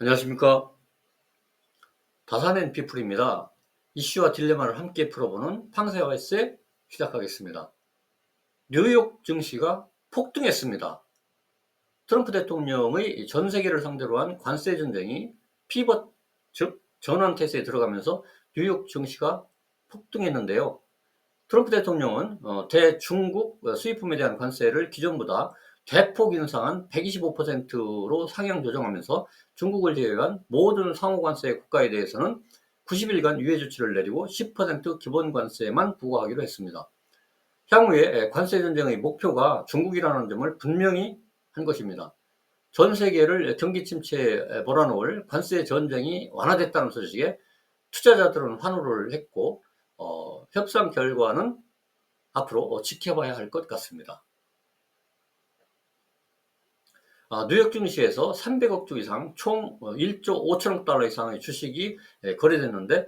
안녕하십니까. 다산앤 피플입니다. 이슈와 딜레마를 함께 풀어보는 팡세와이스 시작하겠습니다. 뉴욕 증시가 폭등했습니다. 트럼프 대통령의 전 세계를 상대로 한 관세 전쟁이 피벗, 즉 전환태세에 들어가면서 뉴욕 증시가 폭등했는데요. 트럼프 대통령은 대중국 수입품에 대한 관세를 기존보다 대폭 인상한 125%로 상향 조정하면서 중국을 제외한 모든 상호관세 국가에 대해서는 90일간 유예 조치를 내리고 10% 기본 관세만 부과하기로 했습니다. 향후에 관세 전쟁의 목표가 중국이라는 점을 분명히 한 것입니다. 전 세계를 경기 침체에 몰아넣을 관세 전쟁이 완화됐다는 소식에 투자자들은 환호를 했고 협상 결과는 앞으로 지켜봐야 할 것 같습니다. 뉴욕 증시에서 300억 주 이상 총 1조 5천억 달러 이상의 주식이 거래됐는데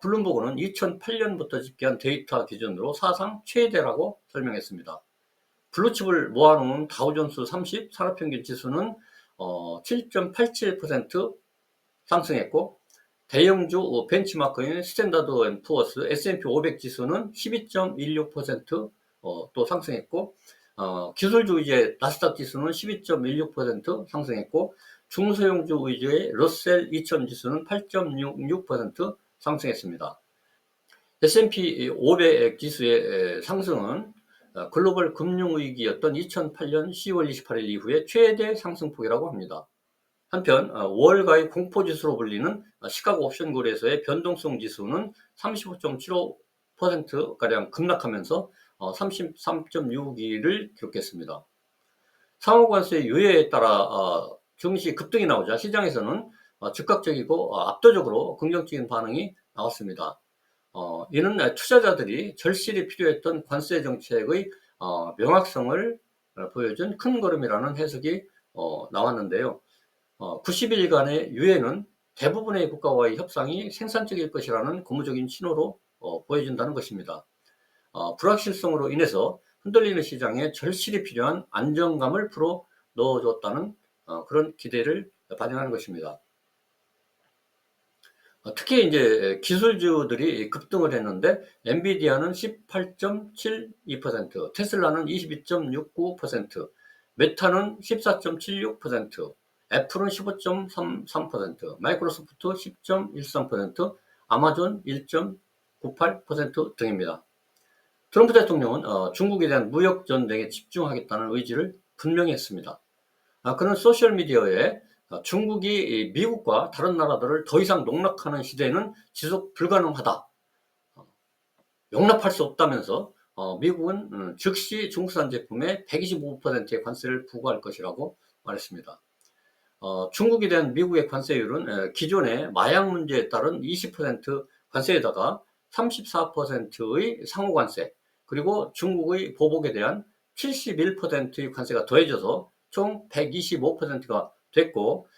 블룸버그는 2008년부터 집계한 데이터 기준으로 사상 최대라고 설명했습니다. 블루칩을 모아놓은 다우존스 30 산업평균 지수는 7.87% 상승했고 대형주 벤치마크인 스탠다드 앤 푸어스 S&P 500 지수는 12.16% 또 상승했고 기술주 위주의 나스닥 지수는 12.16% 상승했고 중소형주 위주의 러셀 2000 지수는 8.66% 상승했습니다. S&P 500 지수의 상승은 글로벌 금융위기였던 2008년 10월 28일 이후에 최대 상승폭이라고 합니다. 한편 월가의 공포지수로 불리는 시카고 옵션 거래소의 변동성 지수는 35.75%가량 급락하면서 33.6위를 기록했습니다. 상호관세 유예에 따라 증시 급등이 나오자 시장에서는 즉각적이고 압도적으로 긍정적인 반응이 나왔습니다. 이는 투자자들이 절실히 필요했던 관세 정책의 명확성을 보여준 큰 걸음이라는 해석이 나왔는데요. 90일간의 유예는 대부분의 국가와의 협상이 생산적일 것이라는 고무적인 신호로 보여준다는 것입니다. 불확실성으로 인해서 흔들리는 시장에 절실히 필요한 안정감을 풀어 넣어줬다는 그런 기대를 반영하는 것입니다. 특히 이제 기술주들이 급등을 했는데 엔비디아는 18.72%, 테슬라는 22.69%, 메타는 14.76%, 애플은 15.33%, 마이크로소프트 10.13%, 아마존 1.98% 등입니다. 트럼프 대통령은 중국에 대한 무역 전쟁에 집중하겠다는 의지를 분명히 했습니다. 그는 소셜미디어에 중국이 미국과 다른 나라들을 더 이상 농락하는 시대는 지속 불가능하다. 용납할 수 없다면서 미국은 즉시 중국산 제품에 125%의 관세를 부과할 것이라고 말했습니다. 중국에 대한 미국의 관세율은 기존의 마약 문제에 따른 20% 관세에다가 34%의 상호관세, 그리고 중국의 보복에 대한 71%의 관세가 더해져서 총 125%가 됐고,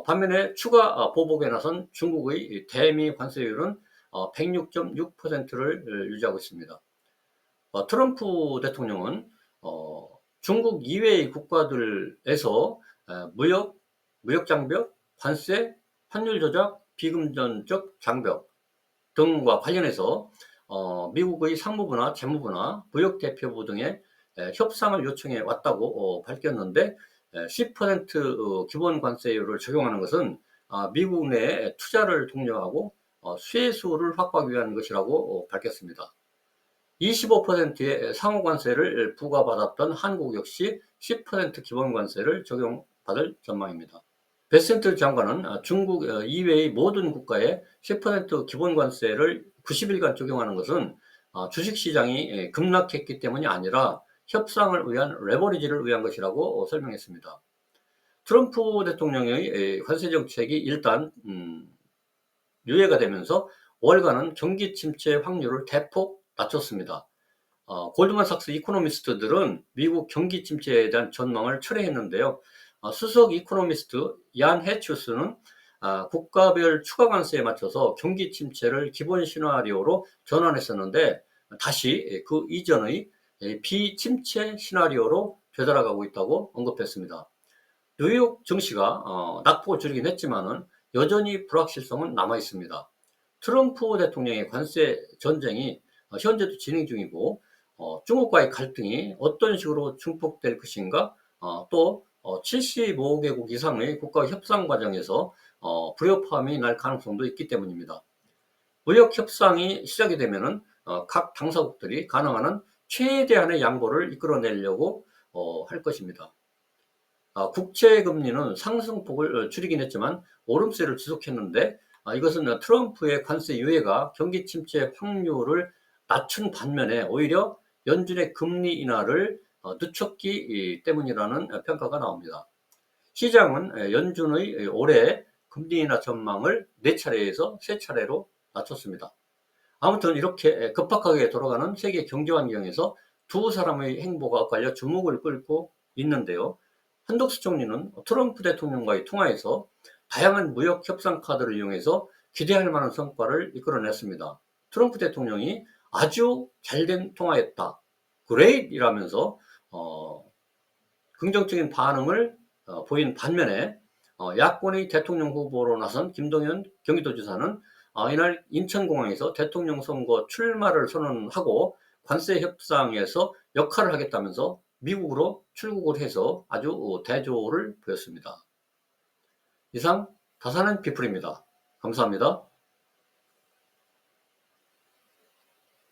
반면에 추가 보복에 나선 중국의 대미 관세율은 106.6%를 유지하고 있습니다. 트럼프 대통령은 중국 이외의 국가들에서 무역 장벽, 관세, 환율 조작, 비금전적 장벽 등과 관련해서 미국의 상무부나 재무부나 무역대표부 등의 협상을 요청해 왔다고 밝혔는데 10% 기본 관세율을 적용하는 것은 미국 내에 투자를 독려하고 수혜수를 확보하기 위한 것이라고 밝혔습니다. 25%의 상호관세를 부과받았던 한국 역시 10% 기본관세를 적용받을 전망입니다. 베센트 장관은 중국 이외의 모든 국가에 10% 기본관세를 90일간 적용하는 것은 주식시장이 급락했기 때문이 아니라 협상을 위한 레버리지를 위한 것이라고 설명했습니다. 트럼프 대통령의 관세 정책이 일단 유예가 되면서 월가는 경기 침체 확률을 대폭 낮췄습니다. 골드만삭스 이코노미스트들은 미국 경기 침체에 대한 전망을 철회했는데요. 수석 이코노미스트 얀 해추스는 국가별 추가 관세에 맞춰서 경기 침체를 기본 시나리오로 전환했었는데 다시 그 이전의 비침체 시나리오로 되돌아가고 있다고 언급했습니다. 뉴욕 증시가 낙폭을 줄이긴 했지만은 여전히 불확실성은 남아 있습니다. 트럼프 대통령의 관세 전쟁이 현재도 진행 중이고, 중국과의 갈등이 어떤 식으로 증폭될 것인가, 또 75개국 이상의 국가 협상 과정에서 불협화음이 날 가능성도 있기 때문입니다. 무역 협상이 시작이 되면은 각 당사국들이 가능한 한 최대한의 양보를 이끌어내려고 할 것입니다. 국채 금리는 상승폭을 줄이긴 했지만 오름세를 지속했는데, 이것은 트럼프의 관세 유예가 경기 침체 확률을 낮춘 반면에 오히려 연준의 금리 인하를 늦췄기 때문이라는 평가가 나옵니다. 시장은 연준의 올해 금리 인하 전망을 4차례에서 3차례로 낮췄습니다. 아무튼 이렇게 급박하게 돌아가는 세계 경제 환경에서 두 사람의 행보가 엇갈려 주목을 끌고 있는데요. 한덕수 총리는 트럼프 대통령과의 통화에서 다양한 무역 협상 카드를 이용해서 기대할 만한 성과를 이끌어냈습니다. 트럼프 대통령이 아주 잘된 통화였다, great 이라면서 긍정적인 반응을 보인 반면에, 야권의 대통령 후보로 나선 김동연 경기도지사는 이날 인천공항에서 대통령 선거 출마를 선언하고 관세 협상에서 역할을 하겠다면서 미국으로 출국을 해서 아주 대조를 보였습니다. 이상 다사는 피플입니다. 감사합니다.